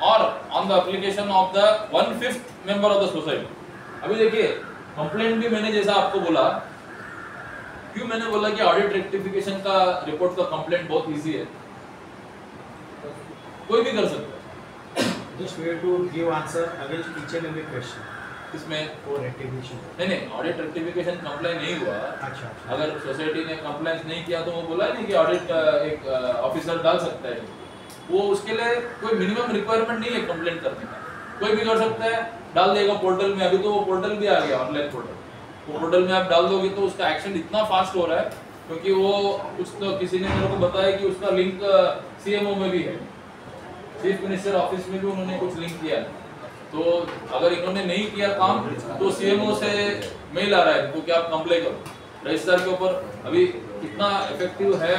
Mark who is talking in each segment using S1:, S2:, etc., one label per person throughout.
S1: or on the application of the 1/5 member of the society. अभी देखिए complaint भी मैंने जैसा आपको बोला, क्यों मैंने बोला कि ऑडिट रेक्टिफिकेशन का रिपोर्ट का कंप्लेंट बहुत इजी है, कोई भी कर सकता है.
S2: Just we have to give answer against each and every question.
S1: इसमें
S2: For rectification.
S1: नहीं, ऑडिट रेक्टिफिकेशन कंप्लेंट नहीं हुआ.
S2: अच्छा.
S1: अगर सोसाइटी ने कंप्लेंट नहीं किया तो वो बोला नहीं कि ऑडिट एक ऑफिसर डाल सकता है. वो उसके लिए कोई मिनिमम रिक्वायरमेंट नहीं है कंप्लेंट करने का, कोई भी कर सकता है, डाल देगा पोर्टल में. अभी तो वो पोर्टल भी आ गया, ऑनलाइन पोर्टल. वो पोर्टल में आप डाल दोगे तो उसका एक्शन इतना फास्ट हो रहा है, क्योंकि वो कुछ तो किसी ने मेरे को बताया कि उसका लिंक सीएमओ में भी है, चीफ मिनिस्टर ऑफिस में भी उन्होंने कुछ लिंक किया है. तो अगर इन्होंने नहीं किया काम तो सीएमओ से मेल आ रहा है तो क्या आप कंप्लेन करो रजिस्ट्रार के ऊपर. अभी कितना इफेक्टिव है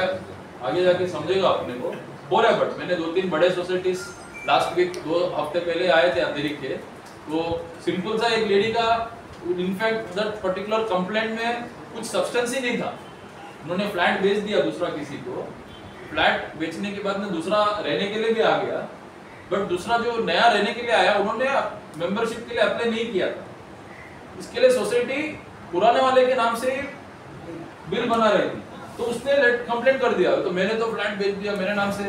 S1: आगे जाके समझेगा अपने को. हो रहा है, बट मैंने 2-3 बड़े सोसाइटीज लास्ट वीक 2 हफ्ते पहले आए थे अंधेरी के, तो सिंपल सा एक लेडी का इनफैक्ट दैट पर्टिकुलर कंप्लेंट में कुछ सब्सटेंस ही नहीं था. उन्होंने फ्लैट बेच दिया दूसरा किसी को, फ्लैट बेचने के बाद में दूसरा रहने के लिए भी आ गया, बट दूसरा जो नया रहने के लिए आया उन्होंने मेंबरशिप के लिए अप्लाई नहीं किया था. इसके लिए सोसाइटी पुराने वाले के नाम से बिल बना रही थी, तो उसने कंप्लेंट कर दिया. तो मैंने तो फ्लैट बेच दिया, मेरे नाम से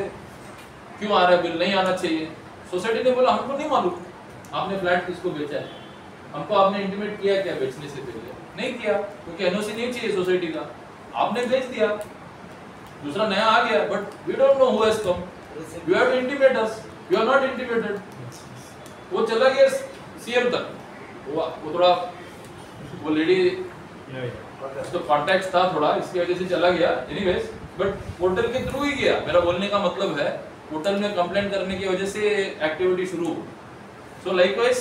S1: क्यों आ रहा है बिल, नहीं आना चाहिए. सोसाइटी ने बोला हमको नहीं मालूम आपने फ्लैट किसको बेचा है, हमको आपने इंटीमेट किया क्या बेचने से पहले, नहीं किया, क्योंकि एनओसी नहीं चाहिए सोसाइटी का, आपने बेच दिया, दूसरा नया आ गया, but we don't know who has come, you have to intimate us, you are not intimated. वो चला गया सीएम तक, वो थोड़ा वो लेडी तो कॉन्टैक्ट था थोड़ा, इसकी वजह से चला गया. एनीवेज, बट पोर्टल के थ्रू ही गया. मेरा बोलने का मतलब है पोर्टल में कंप्लेंट करने की वजह से एक्टिविटी शुरू हो. सो likewise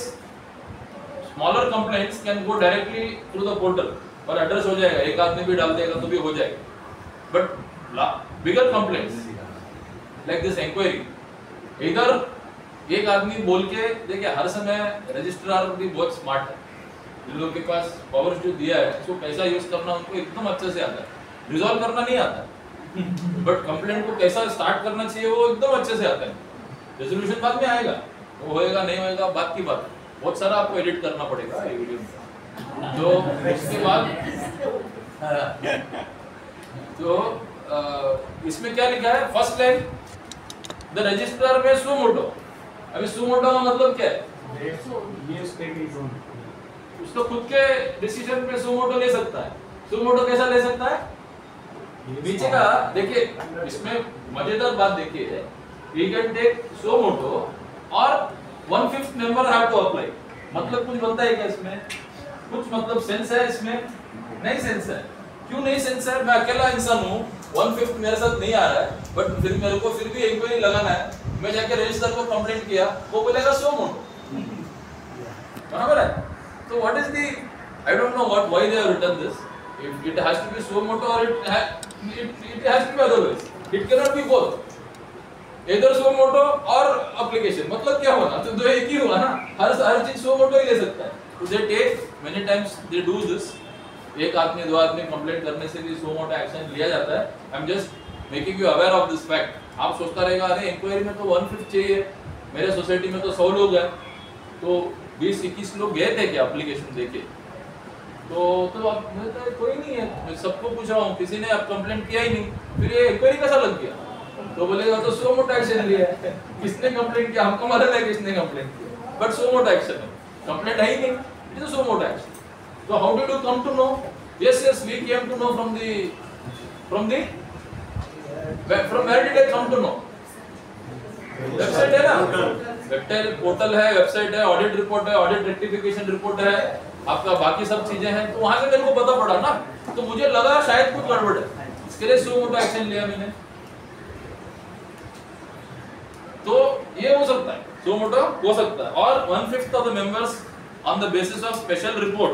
S1: smaller complaints can go directly through the portal और एड्रेस हो जाएगा, एक आदमी भी डाल देगा तो भी हो जाएगा. But bigger complaints like this inquiry, इधर एक आदमी बोल के देखिए, हर समय रजिस्ट्रार भी बहुत स्मार्ट है, जिन लोगों के पास पावर्स जो दिया है उसको कैसा यूज करना उनको एकदम अच्छे से आता है. रिजॉल्व करना नहीं आता, बट कंप्लेंट को कैसा स्टार्ट करना चाहिए वो एकदम अच्छे से आता है. रेजोल्यूशन बाद में आएगा, वो होएगा नहीं होएगा बात की बात. बहुत सारा आपको एडिट करना पड़ेगा ये वीडियो में. तो उसके बाद तो इसमें क्या लिखा है, फर्स्ट लाइन द रजिस्ट्रार में सो मोटो. अभी सो मोटो का मतलब क्या है, उसको खुद के डिसीजन पे सो मोटो ले सकता है. सो मोटो कैसा ले सकता है, नीचे का देखिए, इसमें मजेदार बात देखिए, वी कैन टेक सो मोटो और 1/5 मेंबर हैव टू अप्लाई. मतलब कुछ बनता है क्या इसमें, कुछ मतलब सेंस है इसमें, नहीं सेंस है. क्यों नहीं सेंस है, मैं अकेला इंसान हूँ, 1/5 मेरे साथ नहीं आ रहा है, बट फिर मेरे को फिर भी इंक्वायरी लगाना है. मैं जाके रजिस्ट्रार को कंप्लेंट किया, वो बोलेगा सो मोटो, बराबर है. तो what is the, I don't know what why they have written this. It has to be suo moto or it has to be otherwise. It cannot be both. Either suo moto or application. मतलब क्या होना, तो दो एक ही हुआ ना, हर चीज suo moto ही ले सकता है. तो they take many times they do this. एक आदमी दो आदमी कंप्लेंट करने से भी suo moto एक्शन लिया जाता है. I'm just making you aware of this fact. आप सोचता रहेगा अरे इंक्वायरी में तो 1/5 चाहिए, मेरे सोसाइटी में तो 100 लोग हैं, तो 20-21 लोग गए थे क्या एप्लीकेशन देके, तो अब तो कोई नहीं है, मैं सबको पूछ रहा हूँ, किसी ने अब कंप्लेंट किया ही नहीं, फिर ये इंक्वायरी कैसा लग गया. तो बोलेगा तो सो मोटो एक्शन लिया है, किसने कंप्लेंट किया, हमको मालूम है किसने कंप्लेंट किया, बट सो मोटो एक्शन है, कंप्लेंट है ही नहीं, it is suo motu action. तो how did you come to know, yes we came to know from where did I come to know, website है ना, वेबसाइट पोर्टल है, website है, audit report है, ऑडिट रेक्टिफिकेशन रिपोर्ट है, आपका बाकी सब चीजें हैं, तो वहां से मेरे को पता पड़ा ना, तो मुझे लगा शायद कुछ गड़बड़ है, इसके लिए सो मोटो एक्शन लिया मैंने. तो ये हो सकता है, सो मोटो हो सकता है. और 1/5 of the members on the basis of special report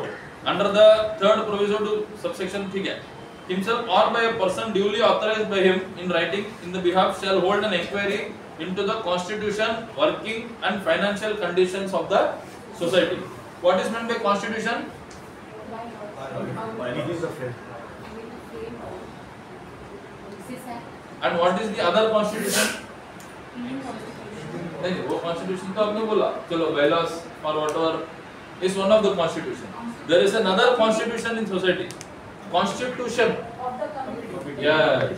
S1: under the third proviso to subsection, ठीक है, himself or by a person duly authorized by him in writing in the behalf shall hold an inquiry into the constitution, working and financial conditions of the society. What is meant by constitution? And what is the other constitution? नहीं वो constitution तो आपने बोला, चलो bylaws or whatever is one of the constitution. There is another constitution in society, constitution
S3: of the committee.
S1: yes,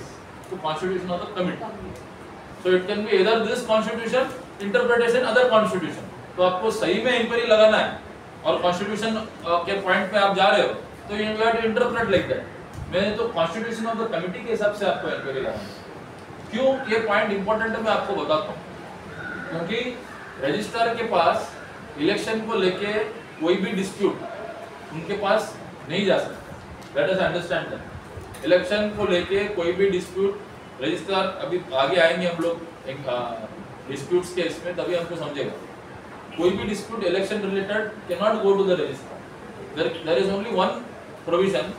S1: so constitution of the committee. So it can be either this constitution interpretation other constitution. तो आपको सही में inquiry लगाना है और constitution के point पे आप जा रहे हो तो you have to interpret like that. मैंने तो कॉन्स्टिट्यूशन ऑफ द कमिटी के हिसाब से आपको इंक्वायरी लगाना है। क्यों ये पॉइंट इंपॉर्टेंट है मैं आपको बताता हूँ, क्योंकि रजिस्ट्रार के पास इलेक्शन को लेके कोई भी डिस्प्यूट उनके पास नहीं जा सकता। Let us understand that election को लेके कोई भी डिस्प्यूट रजिस्ट्रार, अभी आगे आएंगे हम लोग एक डिस्प्यूट्स के इसमें, तभी हमको समझेगा। कोई भी dispute election related can not go to the registrar. There is only one provision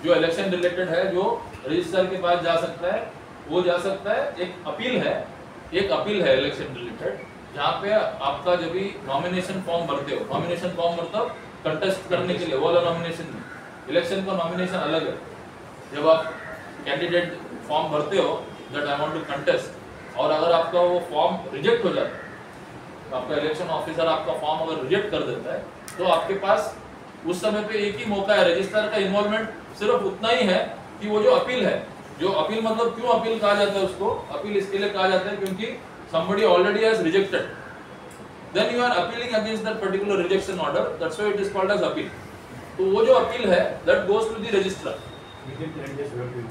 S1: जो इलेक्शन रिलेटेड है जो रजिस्ट्रार के पास जा सकता है, वो जा सकता है एक अपील है इलेक्शन रिलेटेड, जहाँ पे आपका जब भी नॉमिनेशन फॉर्म भरते हो, नॉमिनेशन फॉर्म मतलब कंटेस्ट करने के लिए, वो वाला नॉमिनेशन नहीं, इलेक्शन का नॉमिनेशन अलग है। जब आप कैंडिडेट फॉर्म भरते हो that I want to contest, और अगर आपका वो फॉर्म रिजेक्ट हो जाता है, आपका इलेक्शन ऑफिसर आपका फॉर्म अगर रिजेक्ट कर देता है, तो आपके पास उस समय पे एक ही मौका है। रजिस्ट्रार का इन्वॉल्वमेंट सिर्फ उतना ही है कि वो जो अपील है, जो अपील मतलब क्यों अपील कहा जाता है उसको, अपील इसके लिए कहा जाता है क्योंकि somebody already has rejected, then you are appealing against that particular rejection order, that's why it is called as appeal. तो वो जो अपील है that goes to the registrar.
S2: Within 10 days we have to.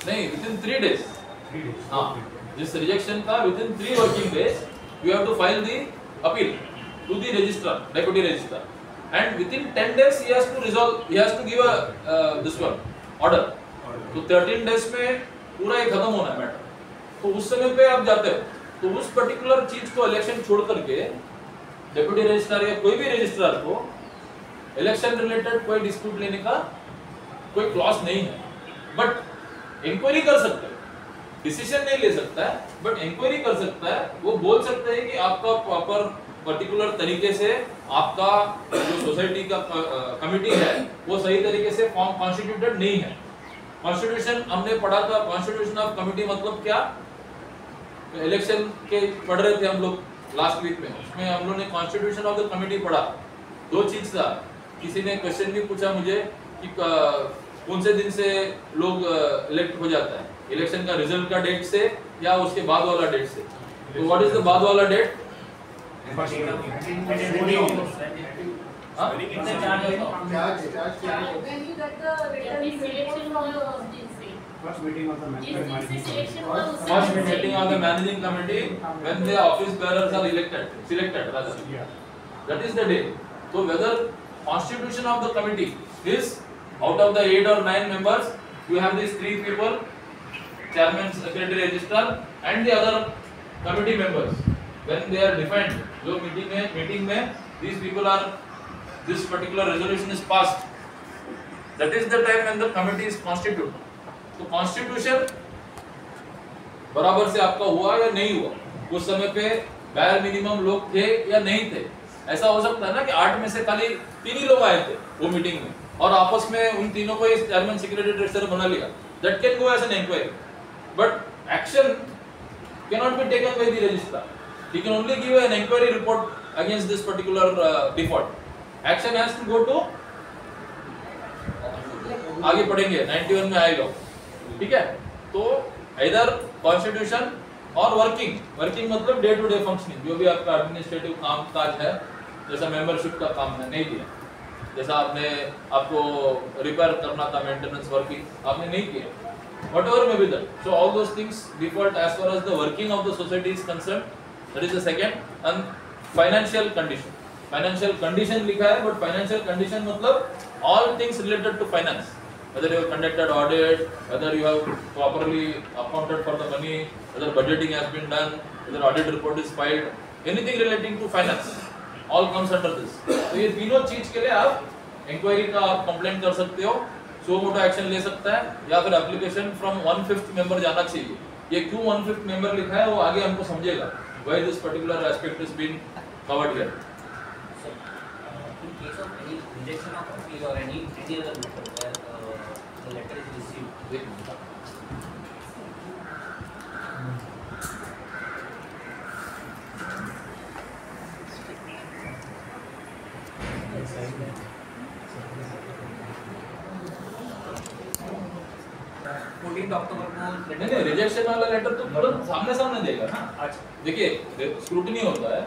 S1: नहीं, within 3 days.
S2: 3 days.
S1: हाँ, जिस rejection का within 3 working days you have to file the appeal to the registrar, deputy registrar, and within 10 days he has to resolve, he has to give a this one order. तो 13 days में पूरा ये खत्म होना है matter. तो उस समय पे आप जाते हो, तो उस पर्टिकुलर चीज को इलेक्शन छोड़ करके डेप्यूटी रजिस्ट्रार या कोई भी रजिस्ट्रार को इलेक्शन रिलेटेड कोई डिस्प्यूट लेने का कोई क्लॉज नहीं है, बट इंक्वायरी कर सकते हैं, डिसीजन नहीं ले सकता है, बट इंक्वायरी कर सकता है। वो बोल सकते हैं कि आपका प्रॉपर पर्टिकुलर तरीके से आपका जो सोसाइटी का कमिटी है वो सही तरीके से फॉर्म कॉन्स्टिट्यूटेड नहीं है। कॉन्स्टिट्यूशन हमने पढ़ा था, कॉन्स्टिट्यूशन ऑफ कमिटी मतलब क्या, इलेक्शन के पढ़ रहे थे हम लोग लास्ट वीक में, उसमें हम लोग ने कॉन्स्टिट्यूशन ऑफ द कमिटी पढ़ा। 2 चीज था, किसी ने क्वेश्चन भी पूछा मुझे कि कौन से दिन से लोग इलेक्ट हो जाता है, इलेक्शन का रिजल्ट का डेट से या उसके बाद वाला डेट से। तो व्हाट इज द बाद वाला date?
S3: When you get the return selection from the
S2: First meeting of the
S1: First meeting of the managing committee when the office bearers are selected rather.
S2: Yeah.
S1: That is the day. So whether constitution of the committee is out of the 8 or 9 members, you have these 3 people, chairman, secretary, registrar, and the other committee members. When they are defined, जो meeting में these people are, this particular resolution is passed. That is the time when the committee is constituted. तो constitution बराबर से आपका हुआ या नहीं हुआ, उस समय पे बैर मिनिमम लोग थे या नहीं थे। ऐसा हो सकता है ना कि 8 में से खाली 3 ही लोग आए थे वो मीटिंग में, और आपस में उन तीनों को इस चेयरमैन सेक्रेटरी ट्रेजरर बना लिया। That can go as an inquiry, but action can not be taken by the registrar. He can only give an inquiry report against this particular default. Action has to go to, आगे पढ़ेंगे 91 में आएगा, ठीक है। तो इधर constitution और working मतलब डे टू डे फंक्शनिंग, जो भी आपका एडमिनिस्ट्रेटिव काम काज है, जैसा मेंबरशिप का काम है नहीं किया, जैसा आपको रिपेयर करना था, मेंटेनेंस वर्किंग आपने नहीं किया, whatever may be that. So all those things default as far as the working of the society is concerned. That is the second. And financial condition. Financial condition लिखा है, but financial condition मतलब all things related to finance. Whether you have conducted audit, whether you have properly accounted for the money, whether budgeting has been done, whether audit report is filed, anything relating to finance, all comes under this. तो ये तीनों चीज के लिए आप inquiry का आप complaint कर सकते हो, सो मोटो एक्शन ले सकता है, या फिर एप्लीकेशन फ्रॉम 1/5 मेंबर जाना चाहिए। ये क्यों 1/5 मेंबर लिखा है वो आगे हमको समझेगा, why this particular aspect is being covered here.
S4: So, in case of any rejection of appeal or any other matter where the letter is received, अक्टूबर को
S1: नहीं, रिजेक्शन वाला लेटर तो तुरंत सामने सामने देगा ना।
S4: अच्छा
S1: देखिए स्क्रूटनी होता है,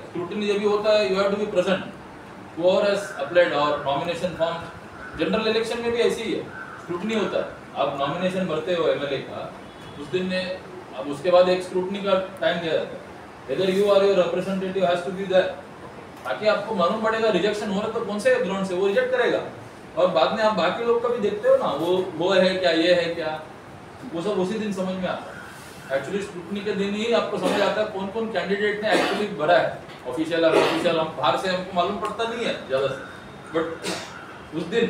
S1: स्क्रूटनी जब भी होता है you have to be present, whoever has applied और नॉमिनेशन फॉर्म जनरल इलेक्शन में भी ऐसे ही है, स्क्रूटनी होता है। आप नॉमिनेशन भरते हो एमएलए का, उस दिन में अब उसके बाद एक स्क्रूटनी का टाइम दिया जाता है, इधर you are your representative has to be there, ताकि आपको मालूम पड़ेगा रिजेक्शन हो रहा तो कौन से ग्राउंड से वो रिजेक्ट करेगा। और बाद में आप बाकी लोग का भी देखते हो ना, वो है क्या, ये है क्या, वो सब उसी दिन समझ में आता है। एक्चुअली स्क्रूटनी के दिन ही आपको समझ आता है कौन कौन कैंडिडेट ने एक्चुअली भरा है, ऑफिशियल और ऑफिशियल। हम बाहर से हमको मालूम पड़ता नहीं है ज़्यादा से, बट उस दिन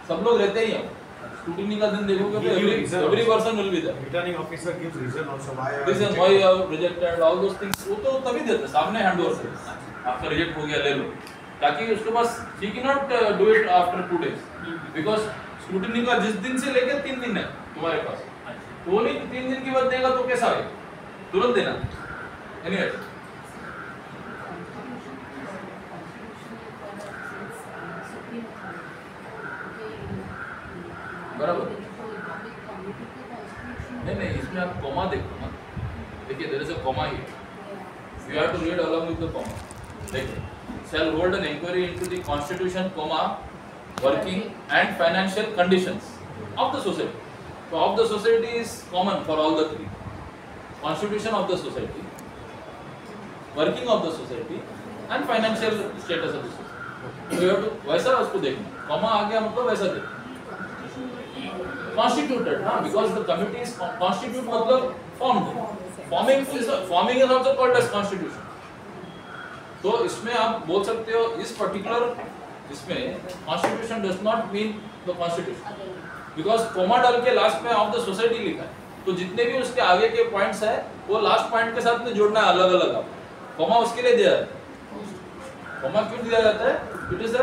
S1: सब लोग रहते ही हैं। स्क्रूटनी का दिन देखोगे तो every person will be there.
S2: Returning officer gives reason also why I
S1: reason why you have rejected all those things, वो तो तभी देते सामने हैंड ओवर से, आपका रिजेक्ट हो गया ले लो, ताकि उसके पास ही can not do it after 2 days, because scrutiny का जिस दिन से लेकर 3 दिन है तुम्हारे पास, तो वो नहीं 3 दिन के बाद देगा तो कैसा है, तुरंत देना। एनीवे बराबर। नहीं, इसमें आप कॉमा देखो ना, देखिए there is a comma here, you have to read along with the comma. देखिए, shall hold an inquiry into the constitution, comma, working and financial conditions of the society. So of the society is common for all the three. Constitution of the society, working of the society and financial status of the society. So you have to वैसा उसको देखना, comma आ गया मतलब वैसा देखना। Constituted, हाँ, because the committee is constitute मतलब formed. Forming is also called as constitution. तो इसमें आप बोल सकते हो इस पर्टिकुलर इसमें constitution does not mean the constitution, because comma डाल के लास्ट में ऑफ द सोसाइटी लिखा है, तो जितने भी उसके आगे के पॉइंट्स है वो लास्ट पॉइंट के साथ में जोड़ना है अलग अलग। आप कोमा उसके लिए दिया जाता है, कोमा क्यों दिया जाता है, it is a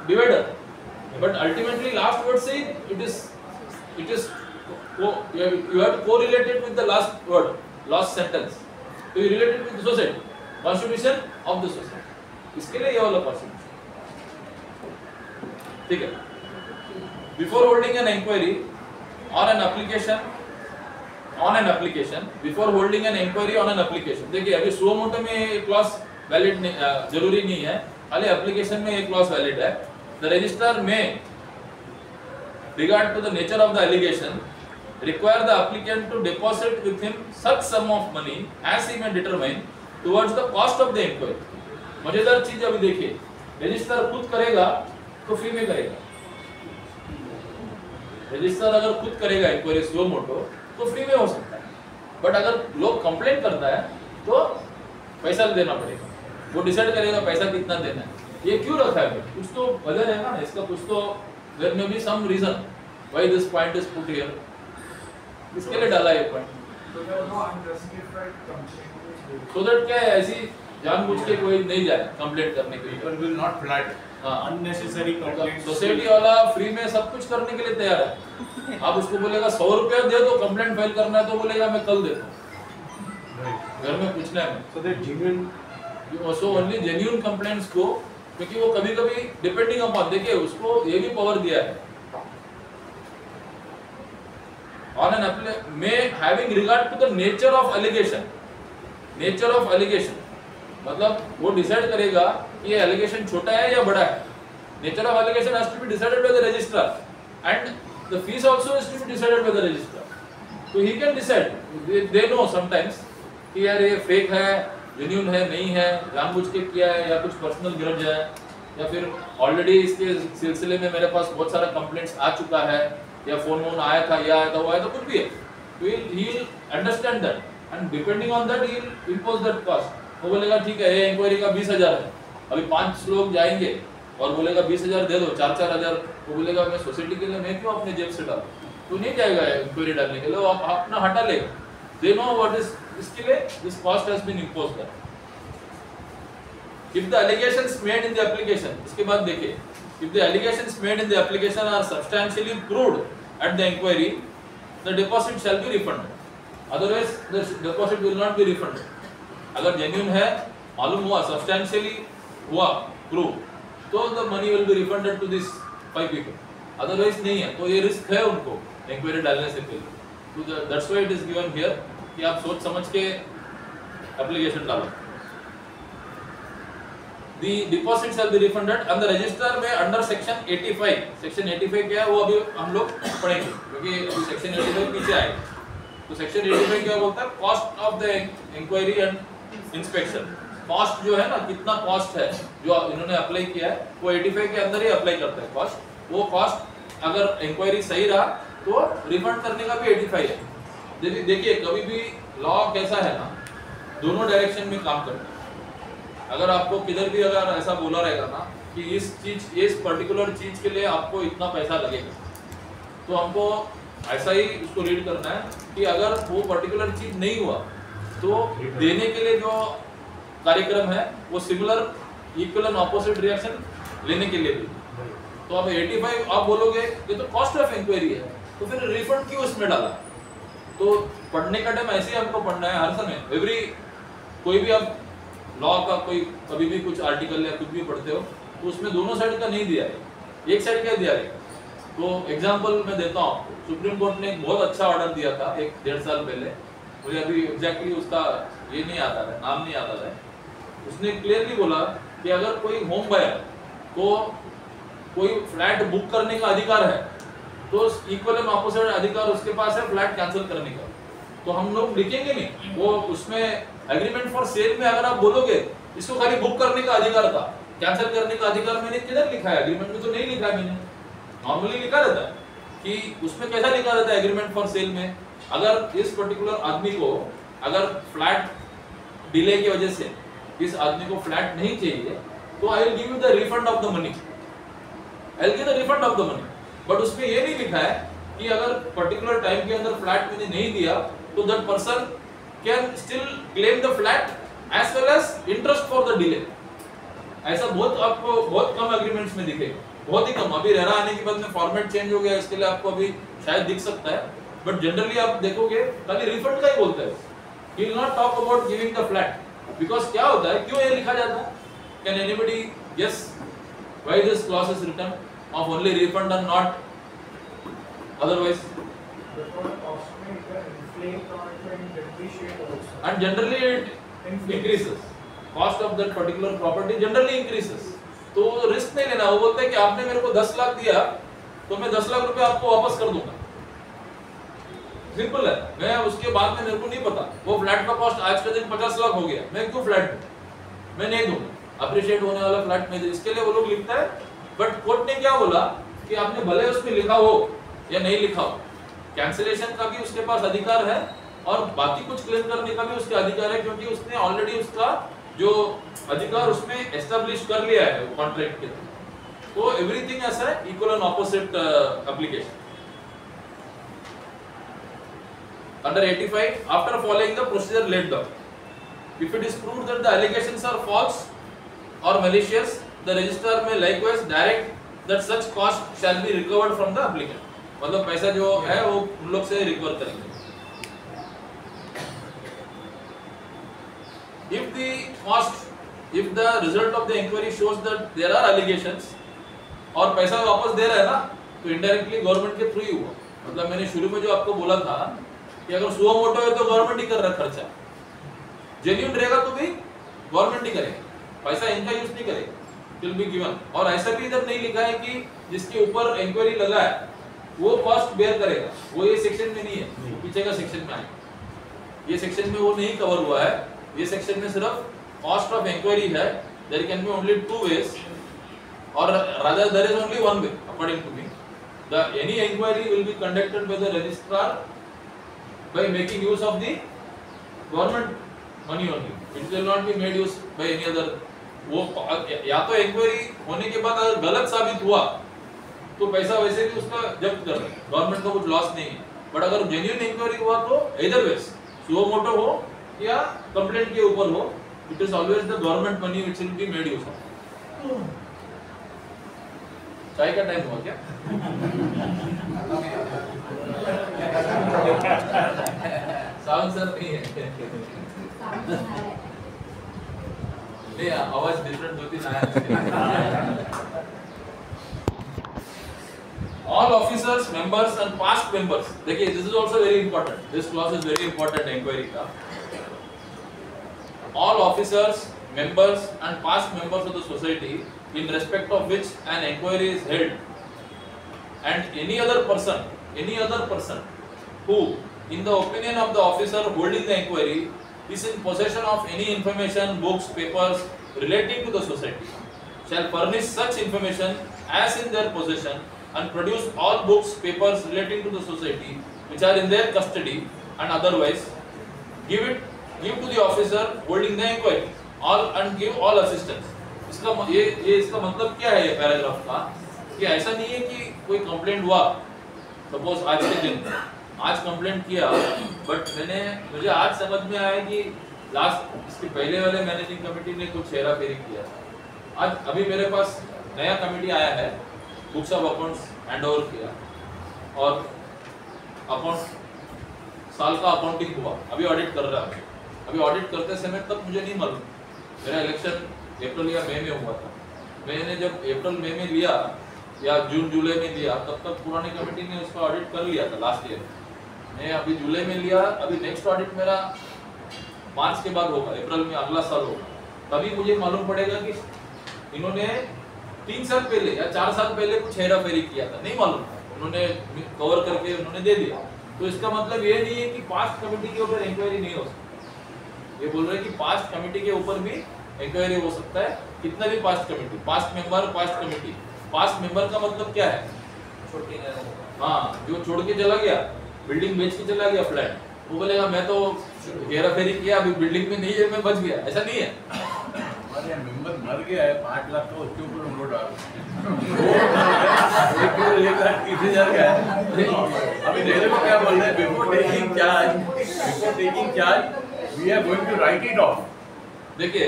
S1: divider, but ultimately last word से it is you have to correlate it with the last word, last sentence, तो you relate it with the society, constitution of the society, इसके लिए ये वाला constitution, ठीक है। Before holding an inquiry or an application on an application, before holding an inquiry on an application, देखिए अभी suo motu में ये clause valid जरूरी नहीं है, खाली application में ये clause valid है। The registrar may, regard to the nature of the allegation, require the applicant to deposit with him such sum of money as he may determine towards the cost of the inquiry. मजेदार चीज अभी देखिए, registrar खुद करेगा तो free में करेगा, registrar अगर खुद करेगा इंक्वायरी सुओ मोटो तो फ्री में हो सकता है, बट अगर लोग कंप्लेंट करता है तो पैसा देना पड़ेगा, वो डिसाइड करेगा पैसा कितना देना है। ये क्यों रखा है, कुछ तो वजह है ना इसका, कुछ तो there may be some reason why this point is put here, इसके लिए डाला ये पॉइंट, सो दैट क्या है ऐसी जानबूझ के कोई नहीं जाए कंप्लेंट करने के लिए,
S2: People will not flood unnecessary complaints.
S1: Society वाला फ्री में सब कुछ करने के लिए तैयार है। आप उसको बोलेगा 100 रुपया दे दो कंप्लेंट फाइल करना है, तो बोलेगा मैं कल देता हूँ, घर में पूछना है।
S2: So that genuine,
S1: so only genuine complaints को, क्योंकि वो कभी कभी डिपेंडिंग अपॉन, देखिए उसको ये भी पावर दिया है on an may having regard to the nature of allegation, nature of allegation मतलब वो डिसाइड करेगा कि ये एलिगेशन छोटा है या बड़ा है। Nature of allegation has to be decided by the registrar and the fees also is to be decided by the registrar, तो he can decide, they know sometimes कि यार ये फेक है, जेन्युइन है, नहीं है, जानबूझ के किया है, या कुछ पर्सनल ग्रज है, या फिर ऑलरेडी इसके सिलसिले में मेरे पास बहुत सारा कंप्लेंट्स आ चुका है, या फोन आया था, या आया था, वो आया था, कुछ भी है, तो he will understand that and depending on that he will impose that cost. वो बोलेगा ठीक है ये इंक्वायरी का 20,000 है, अभी 5 लोग जाएंगे और बोलेगा 20,000 दे दो, 4-4,000, वो बोलेगा मैं सोसाइटी के लिए मैं क्यों अपने जेब से डालूं, तो नहीं जाएगा इंक्वायरी डालने के लिए, वो अपना हटा लेगा, दे नो व्हाट इज, इसके लिए this cost has been imposed that. If the allegations made in the application, इसके बाद देखिए, if the allegations made in the application are substantially proved at the inquiry, the deposit shall be refunded, otherwise the deposit will not be refunded। अगर genuine है, मालूम हुआ, substantially हुआ prove, तो the money will be refunded to this 5 people, otherwise नहीं है। तो ये रिस्क है उनको इंक्वायरी डालने से पहले, तो that's why it is given here कि आप सोच समझ के एप्लीकेशन डालो। The deposit shall be refunded and the register में अंडर सेक्शन 85, सेक्शन 85 क्या है वो अभी हम लोग पढ़ेंगे क्योंकि अभी सेक्शन 85 पीछे आएगा। तो सेक्शन 85 क्या बोलता है, cost of the inquiry and inspection. Cost जो है ना, कितना कॉस्ट है जो इन्होंने अप्लाई किया है वो 85 के अंदर ही अप्लाई करता है कॉस्ट। वो कॉस्ट अगर इंक्वायरी सही रहा तो रिफंड करने का भी 85 है। देखिए कभी भी लॉ कैसा है ना, दोनों डायरेक्शन में काम करता है। अगर आपको किधर भी अगर ऐसा बोला रहेगा ना कि इस पर्टिकुलर चीज के लिए आपको इतना पैसा लगेगा, तो हमको ऐसा ही उसको रीड करना है कि अगर वो पर्टिकुलर चीज नहीं हुआ तो देने के लिए जो कार्यक्रम है वो similar equal and opposite reaction लेने के लिए भी। तो अब 85 आप बोलोगे ये तो कॉस्ट ऑफ इंक्वायरी है, तो फिर रिफंड क्यों उसमें डाला? तो पढ़ने का टाइम ऐसे ही हमको पढ़ना है हर समय। एवरी कोई भी आप लॉ का कोई कभी भी कुछ आर्टिकल या कुछ भी पढ़ते हो तो उसमें दोनों साइड का नहीं दिया है, एक साइड का दिया है। तो एग्जांपल मैं देता हूँ आपको, सुप्रीम कोर्ट ने एक बहुत अच्छा ऑर्डर दिया था 1-1.5 साल पहले, मुझे अभी एग्जैक्टली उसका ये नहीं आता है, नाम नहीं आता है। उसने क्लियरली बोला कि अगर कोई होम बायर को कोई फ्लैट बुक करने का अधिकार है तो इक्वल एंड ऑपोजिट अधिकार उसके पास है फ्लैट कैंसिल करने का। तो हम लोग लिखेंगे नहीं वो उसमें एग्रीमेंट फॉर सेल में अगर आप बोलोगे इसको खाली बुक करने का अधिकार था, कैंसिल करने का अधिकार मैंने किधर लिखा है? एग्रीमेंट में तो नहीं लिखा है मैंने। नॉर्मली लिखा रहता है कि उसमें कैसा लिखा रहता है एग्रीमेंट फॉर सेल में, अगर इस पर्टिकुलर आदमी को अगर फ्लैट डिले की वजह से इस आदमी को फ्लैट नहीं चाहिए तो I will give you the refund of the money, I will give the refund of the money. But उसमें ये नहीं लिखा है कि अगर पर्टिकुलर टाइम के अंदर फ्लैट मैंने नहीं दिया तो that person can still claim the flat as well as interest for the delay. ऐसा बहुत आपको बहुत कम एग्रीमेंट्स में दिखेगा, बहुत ही कम। अभी रेरा आने के बाद में फॉर्मेट चेंज हो गया, इसके लिए आपको अभी शायद दिख सकता है, बट जनरली आप देखोगे खाली रिफंड का ही बोलता है। He will not talk about giving the flat, because क्या होता है, क्यों ये लिखा जाता है? Can anybody guess why this clause is written of only refund and not otherwise? And generally it increases, cost of that particular property generally increases। तो risk नहीं लेना। वो बोलते हैं कि आपने मेरे को 10 लाख दिया तो मैं 10 लाख रुपए आपको वापस कर दूंगा, सिंपल है। मैं उसके बाद में मेरे को नहीं पता वो फ्लैट का कॉस्ट आज के दिन 50 लाख हो गया, मैं क्यों फ्लैट दूं? मैं नहीं दूंगा, अप्रिशिएट होने वाला फ्लैट में। इसके लिए वो लोग लिखता है। बट कोर्ट ने क्या बोला कि आपने भले उसमें लिखा हो या नहीं लिखा हो, कैंसिलेशन का भी उसके पास अधिकार है और बाकी कुछ क्लेम करने का भी उसका अधिकार है, क्योंकि उसने ऑलरेडी उसका जो अधिकार उसमें एस्टैब्लिश कर लिया है कॉन्ट्रैक्ट के थ्रू। तो एवरीथिंग ऐसा है equal and opposite application. Under 85, after following the procedure let down, if it is proved that the allegations are false और malicious, the registrar may likewise direct that such cost shall be recovered from the applicant. मतलब पैसा जो है वो उन लोग से recover करेंगे। If the cost, if the result of the inquiry shows that there are allegations और पैसा वापस दे रहा है ना, तो इनडायरेक्टली गवर्नमेंट के थ्रू ही हुआ। मतलब मैंने शुरू में जो आपको बोला था कि अगर सुओ मोटो है तो गवर्नमेंट ही कर रहा है खर्चा, जेन्युइन रहेगा तो भी गवर्नमेंट ही करेगा, पैसा इनका यूज नहीं करेगा, विल बी गिवन। और ऐसा भी इधर नहीं लिखा है कि जिसके ऊपर इंक्वायरी लगा है वो कॉस्ट बेयर करेगा, वो ये सेक्शन में नहीं है, पीछे का सेक्शन में आएगा। ये सेक्शन में वो नहीं कवर हुआ है, ये सेक्शन में सिर्फ कॉस्ट ऑफ इंक्वायरी है। There can be only 2 ways or rather there is only one way according to me. The any inquiry will be conducted by the registrar by making use of the government money only. It will not be made use by any other। वो या तो inquiry होने के बाद अगर गलत साबित हुआ तो पैसा वैसे भी उसका जब्त कर रहे हैं, गवर्नमेंट का कुछ लॉस नहीं है। बट अगर जेन्युइन इंक्वायरी हुआ तो इधर वेज सुओ मोटो हो या कंप्लेंट के ऊपर हो, it is always the government money which will be made use of. चाय का टाइम हुआ क्या? साउंड सर नहीं है। नहीं आवाज डिफरेंट होती ना all officers members and past members देखिए this is also very important, this clause is very important inquiry का all officers members and past members of the society in respect of which an inquiry is held and any other person who in the opinion of the officer holding the inquiry is in possession of any information, books, papers relating to the society shall furnish such information as in their possession and produce all books, papers relating to the society which are in their custody and otherwise give to the officer holding the inquiry all and give all assistance. इसका ये इसका मतलब क्या है ये paragraph का कि ऐसा नहीं है कि कोई कंप्लेंट हुआ सपोज आज के दिन आज कंप्लेंट किया बट मुझे आज समझ में आया कि लास्ट इसके पहले वाले मैनेजिंग कमेटी ने कुछ हेरा फेरी किया आज अभी मेरे पास नया कमेटी आया है books of accounts hand over किया और अकाउंट साल का अकाउंटिंग हुआ अभी ऑडिट कर रहा है अभी ऑडिट करते समय तब मुझे नहीं मालूम मेरा इलेक्शन अप्रैल या मई में हुआ था मैंने जब अप्रैल मई में लिया या जून जुलाई में लिया तब तक पुरानी कमेटी ने उसका ऑडिट कर लिया था लास्ट ईयर मैं अभी जुलाई में लिया अभी नेक्स्ट ऑडिट मेरा मार्च के बाद होगा अप्रैल में अगला साल होगा तभी मुझे मालूम पड़ेगा कि इन्होंने 3 साल पहले या 4 साल पहले कुछ हेरा फेरी किया था नहीं मालूम था उन्होंने कवर करके उन्होंने दे दिया तो इसका मतलब ये नहीं है कि पास्ट कमेटी के ऊपर इंक्वायरी नहीं हो सकती ये बोल रहे हैं कि पास्ट कमेटी के ऊपर भी इंक्वायरी हो सकता है कितना भी पास्ट कमेटी पास्ट मेंबर का मतलब क्या है हाँ जो छोड़ के चला गया बिल्डिंग बेच के चला गया फ्लैट वो बोलेगा मैं तो हेरा फेरी किया अभी बिल्डिंग में नहीं है मैं बच गया ऐसा नहीं है
S5: हमारे मेंबर मर गया है 5 लाख तो उसके ऊपर उनको डाल 1 लाख 30,000 का है अभी देखो को क्या बोल रहे हैं before taking charge we are going to write it off
S1: देखिए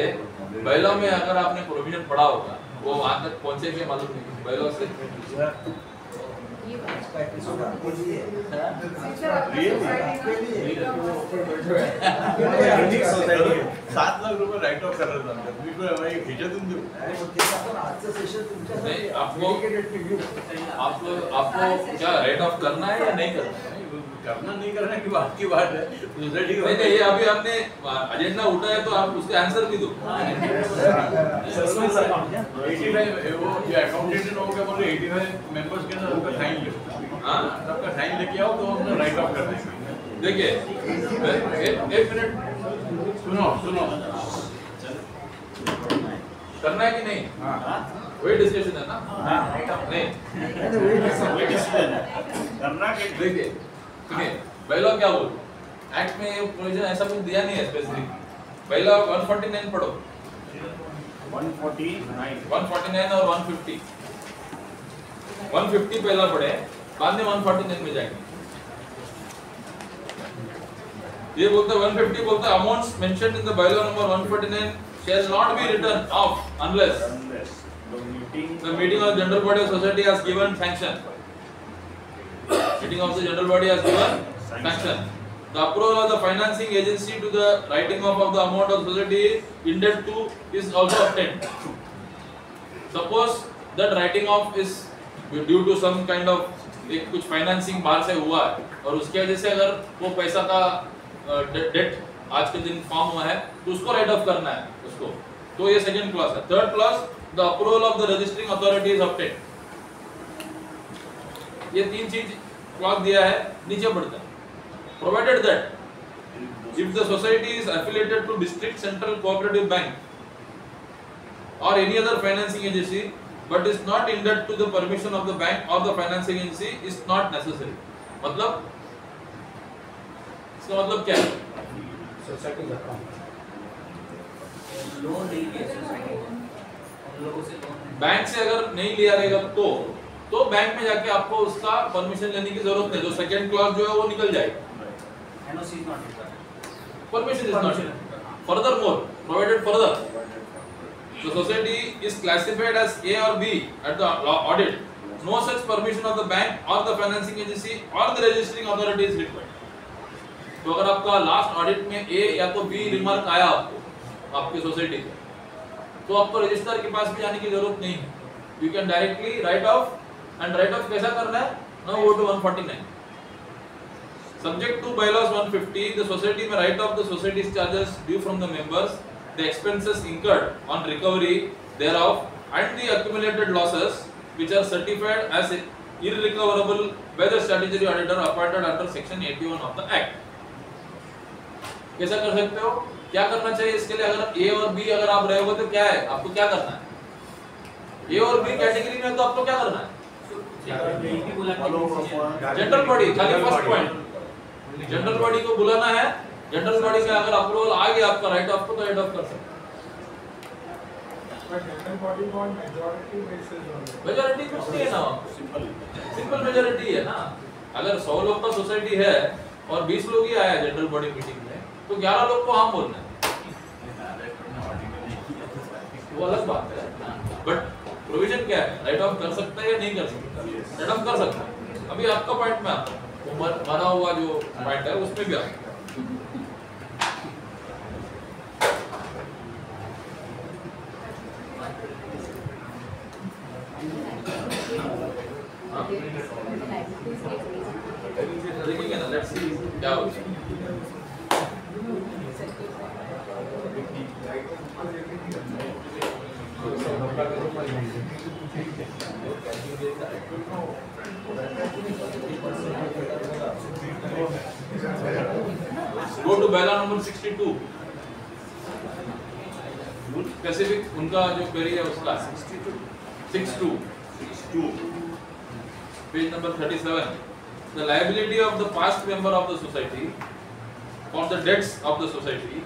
S1: बैलो में अगर आपने प्रोविजन पढ़ा होगा वो वहां तक पहुंचे के मालूम नहीं बैलो से
S5: सात लाख रुपए राइट ऑफ कर रहा था बिल्कुल हमारी खिचतून दो
S1: नहीं आपको क्या राइट ऑफ करना है या नहीं करना
S5: नहीं करना की बात है
S1: नहीं ये अभी आपने एजेंडा उठाया तो आप उसका आंसर भी दो
S5: 85 वो जो अकाउंटेंट हो गया बोले 85 मेंबर्स के साथ उसका साइन लो
S1: हाँ
S5: सबका साइन लेके आओ तो हम राइट ऑफ कर देंगे
S1: देखिए एक मिनट
S5: सुनो
S1: करना है कि नहीं वही डिस्कशन है ना नहीं
S5: करना के
S1: देखिए सुनिए बैलॉ क्या बोल एक्ट में प्रोविजन ऐसा कुछ दिया नहीं है स्पेसिफिक बैलॉ 149 पढ़ो 149 और 150 पहला पढ़े बाद में 149 में जाएंगे ये बोलता 150 बोलता amounts mentioned in the bylaw number 149 shall not be written off unless the meeting of general body of society has given sanction. Meeting of the general body has given sanction. The approval of the financing agency to the writing off of the amount of society indebted to is also obtained. Suppose that writing off is due to some kind of एक कुछ financing बाहर से हुआ है और उसकी वजह से अगर वो पैसा का डेट आज के दिन फॉर्म हुआ है तो उसको राइट ऑफ करना है उसको तो ये सेकंड क्लॉज है third clause the approval of the registering authority is obtained ये तीन चीज क्लॉज दिया है नीचे बढ़ता है provided that if the society is affiliated to district central cooperative bank और any other financing agency but is not indebted to the permission of the bank or the financing agency is not necessary मतलब इसका मतलब क्या है
S2: society account
S4: loan नहीं लिया society उन लोगों से लोन
S1: बैंक से अगर नहीं लिया रहेगा तो बैंक में जाके आपको उसका परमिशन लेने की जरूरत नहीं जो सेकंड क्लॉज जो है वो निकल जाएगा
S4: NOC is not required
S1: permission is not furthermore provided further the society is classified as A or B at the audit no such permission of the bank or the financing agency or the registering authority is required तो अगर आपका last audit में A या तो B remark आया आपको आपकी society का तो आपको रजिस्ट्रार के पास भी जाने की जरूरत नहीं है, you can directly write off, and write off कैसा करना है, now go to 149. Subject to bylaws 150, the society may write off the society's charges due from the members, the expenses incurred on recovery thereof, and the accumulated losses which are certified as irrecoverable by the statutory auditor appointed under section 81 of the act. कैसा कर सकते हो, क्या करना चाहिए इसके लिए? अगर ए और बी अगर आप रहे हो तो क्या है, आपको क्या करना है? ए और बी कैटेगरी में तो आपको क्या करना है? जनरल बॉडी, खाली फर्स्ट पॉइंट जनरल बॉडी को बुलाना है. जनरल बॉडी में अगर अप्रूवल आ गया आपका राइट ऑफ को, तो राइट ऑफ कर सकते हैं.
S2: जनरल बॉडी को मेजॉरिटी बेसिस होगा.
S1: मेजॉरिटी कुछ नहीं है ना, सिंपल मेजॉरिटी है ना. अगर 100 लोग का सोसाइटी है और 20 लोग ही आए जनरल बॉडी मीटिंग में, तो 11 लोग को हम बोलना है, वो अलग बात है. बट प्रोविजन क्या है, राइट ऑफ कर सकता है या नहीं कर सकता? राइट ऑफ कर सकता है. अभी आपका पॉइंट में आता हूं, मरा हुआ जो पॉइंट है उसमें भी आता देखिए ना, लेट्स सी क्या होता है. Go to bylaw number 62. Specific उनका जो क्वेरी है उसका 62 page number 37. The liability of the past member of the society for the debts of the society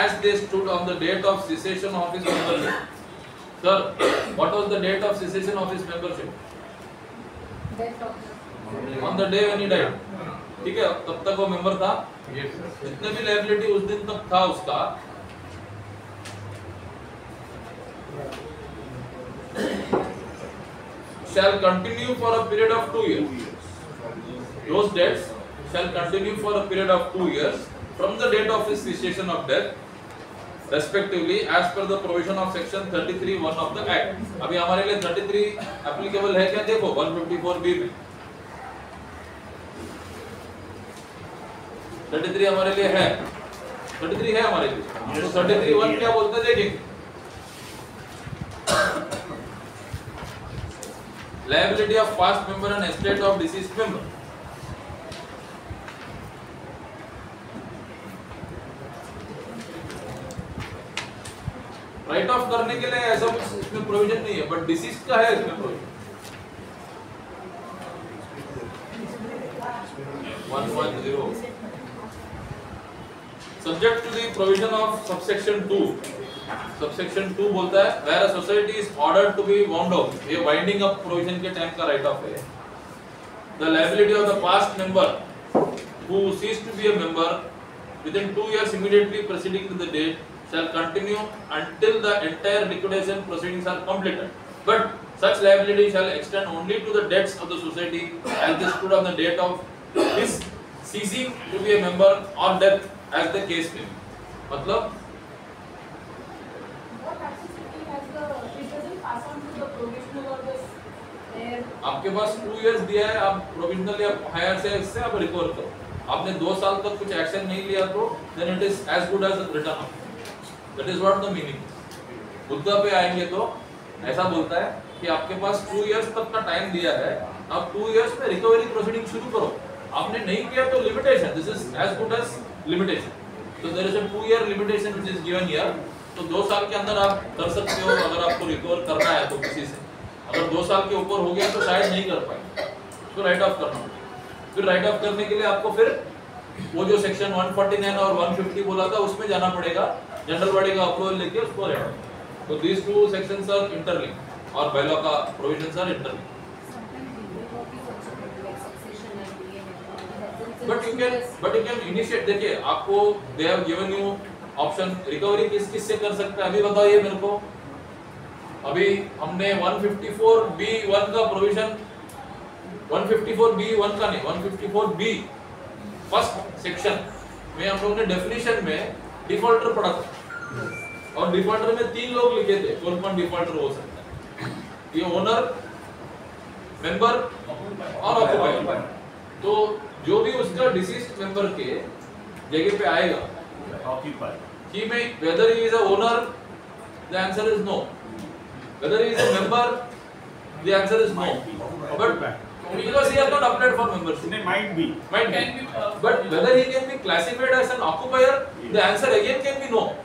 S1: as they stood on the date of cessation of his membership. Sir, what was the date of cessation of his membership? On the day when he died. ठीक है, तब तक वो member था. जितने भी liability उस दिन तक था उसका, shall continue for a period of 2 years. Those debts shall continue for a period of 2 years from the date of his cessation of death, respectively, as per the provision of section 33(1) of the act. अभी हमारे लिए 33 applicable है क्या? देखो 154B में 33 हमारे लिए है, 33 है हमारे लिए. तो 33(1) क्या बोलते हैं देखेंगे. Liability of past member and estate of deceased member. Right of करने के लिए ऐसा कुछ इसमें प्रोविजन नहीं है, बट डिसीज्ड का है इसमें provision. 1.0 subject to the provision of subsection 2. subsection 2 बोलता है where a society is ordered to be wound up. ये winding up provision के टाइम का राइट ऑफ है. The liability of the past member who ceased to be a member within 2 years immediately preceding to the date shall continue until the entire liquidation proceedings are completed. But such liability shall extend only to the debts of the society as they stood on the date of his ceasing to be a member or death as the case may be. मतलब आपके पास 2 years दिया है, आप provisionally आप higher से इससे आप recover करो. आपने 2 साल तक कुछ एक्शन नहीं लिया तो then it is as good as written off. That is what the meaning. बुद्धा पे आएंगे तो ऐसा बोलता है कि आपके पास 2 इयर्स तक का टाइम दिया है, आप 2 इयर्स में रिकवरी प्रोसीडिंग शुरू करो. आपने नहीं किया तो limitation, this is as good as limitation. तो there is a 2 year limitation which is given here. तो 2 साल के अंदर आप कर सकते हो अगर आपको रिकवर करना है तो किसी से. अगर 2 साल के ऊपर हो गया तो शायद नहीं कर पाएंगे, तो राइट ऑफ करना. फिर राइट ऑफ करने के लिए आपको फिर वो जो सेक्शन 149 और 150 बोला था उसमें जाना पड़ेगा, जनरल बॉडी का अप्रूवल लेके उसको राइट ऑफ. तो दीस 2 सेक्शंस आर इंटरलिंक्ड और बायलॉ का provisions are interlinked. But you can initiate. देखिए आपको they have given you option. Recovery किस किस से कर सकते हैं अभी बताइए मेरे को. अभी हमने 154B(1) का प्रोविजन, 154B(1) का नहीं, 154B फर्स्ट सेक्शन में हम लोगों ने डेफिनेशन में डिफॉल्टर पढ़ा था. और डिफॉल्टर में 3 लोग लिखे थे, कौन डिफॉल्टर हो सकता है? ये ओनर, मेंबर और ऑक्यूपायर। तो जो भी उसका डिसीज्ड मेंबर के जगह पे आएगा,
S5: Occupied.
S1: he may whether he is a owner, the answer is no. Whether he is a member, the answer is no. But because he has not applied for membership,
S5: They might be.
S1: might be. But whether he can be classified as an occupier, the answer again can be no.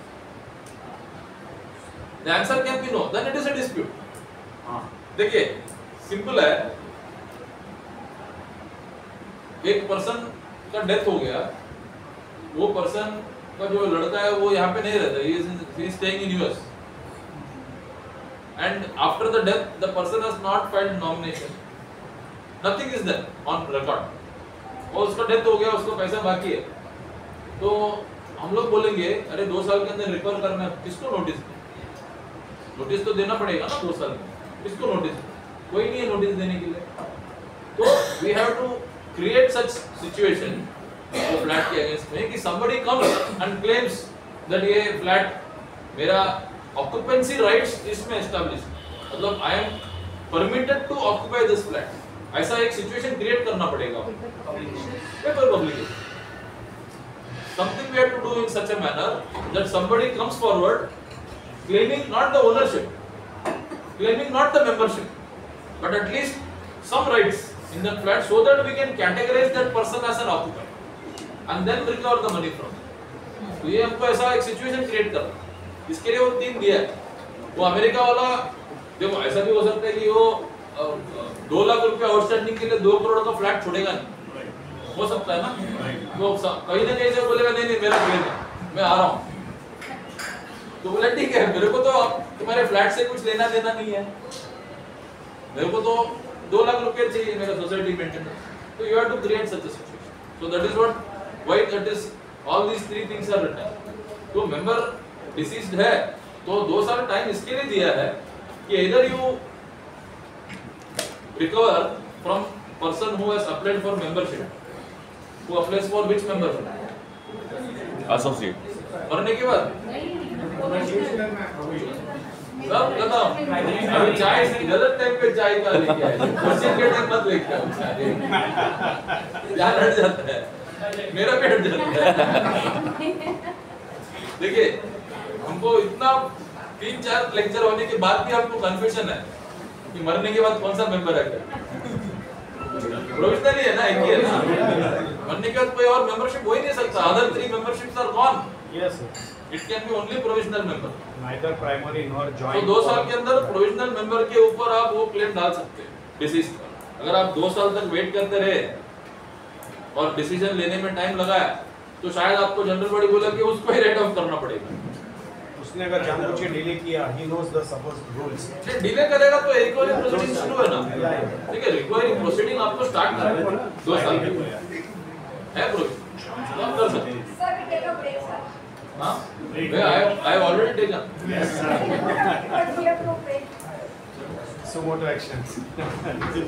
S1: The answer can be no. Then it is a dispute. देखिए simple है, एक person का death हो गया, वो person का जो लड़का है वो यहाँ पे नहीं रहता, he is staying in US, and after the death the person has not filed nomination, nothing is there on record, और उसका डेथ हो गया, उसको पैसा बाकी है, तो हम लोग बोलेंगे अरे 2 साल के अंदर रिकवर करना है, किसको नोटिस तो देना पड़ेगा ना 2 साल में, किसको नोटिस, कोई नहीं है नोटिस देने के लिए। तो we have to create such situation flat के अगेंस्ट में कि somebody comes and claims that ये फ्लैट मेरा ऑक्यूपेंसी राइट्स इसमें एस्टैब्लिश, मतलब I am permitted to occupy this flat, ऐसा एक सिचुएशन क्रिएट करना पड़ेगा paper publication. Something we have to do in such a manner that somebody comes forward claiming not the ownership, claiming not the membership, but at least some rights in that flat, so that we can categorize that person as an occupier and then recover the money from him. तो ये हमको ऐसा एक situation create करना, इसके लिए वो 3 दिया है। वो अमेरिका वाला देखो ऐसा भी हो सकता है कि वो 2 लाख रुपए आउटस्टैंडिंग के लिए 2 करोड़ का फ्लैट छोड़ेगा नहीं, हो सकता है ना, तो कहीं ना कहीं से बोलेगा नहीं नहीं मेरा क्लेम है, मैं आ रहा हूँ, तो बोले ठीक है मेरे को तो तुम्हारे फ्लैट से कुछ लेना देना नहीं है, मेरे को तो 2 लाख रुपए चाहिए मेरा सोसाइटी मेंटेन, तो you have to create such a situation. So that is what why that is all these 3 things are written. तो मेंबर डिसीज्ड है तो 2 साल टाइम इसके लिए दिया है कि इधर you recover from person who has applied for membership, who applies for which membership,
S6: associate,
S1: मरने के बाद सब खत्म। अभी चाय गलत टाइम पे चाय का लेके आए, क्वेश्चन के टाइम मत लेके आओ चाय, यार हट जाता है, मेरा भी हट जाता है। देखिए हमको इतना 3-4 लेक्चर होने के बाद भी हमको कंफ्यूजन है कि मरने के बाद कौन सा मेंबर है, प्रोविजनल ही है ना, एक ही है ना, मरने के बाद कोई और मेंबरशिप हो ही नहीं सकता, other 3 memberships are gone.
S2: Yes, sir.
S1: It can be only provisional member.
S2: Neither primary nor
S1: तो
S2: joint.
S1: 2 साल के अंदर प्रोविजनल मेंबर के ऊपर आप वो क्लेम डाल सकते हैं डिसीज पर। अगर आप 2 साल तक वेट करते रहे और डिसीजन लेने में टाइम लगाया तो शायद आपको जनरल बॉडी बोला कि उसको ही राइट ऑफ करना पड़ेगा।
S2: उसने अगर जानबूझ के डिले किया, he knows the supposed rules.
S1: Delay करेगा तो रिकवरी प्रोसीडिंग शुरू है ना, ठीक है, रिकवरी प्रोसीडिंग आपको स्टार्ट करना है 2 साल के है प्रोविजन तो आप कर सकते हैं।
S3: Sir, we take a break, sir.
S1: हाँ, I have already taken.
S2: Yes, sir.
S3: But we have to break.
S2: So what action?
S3: Message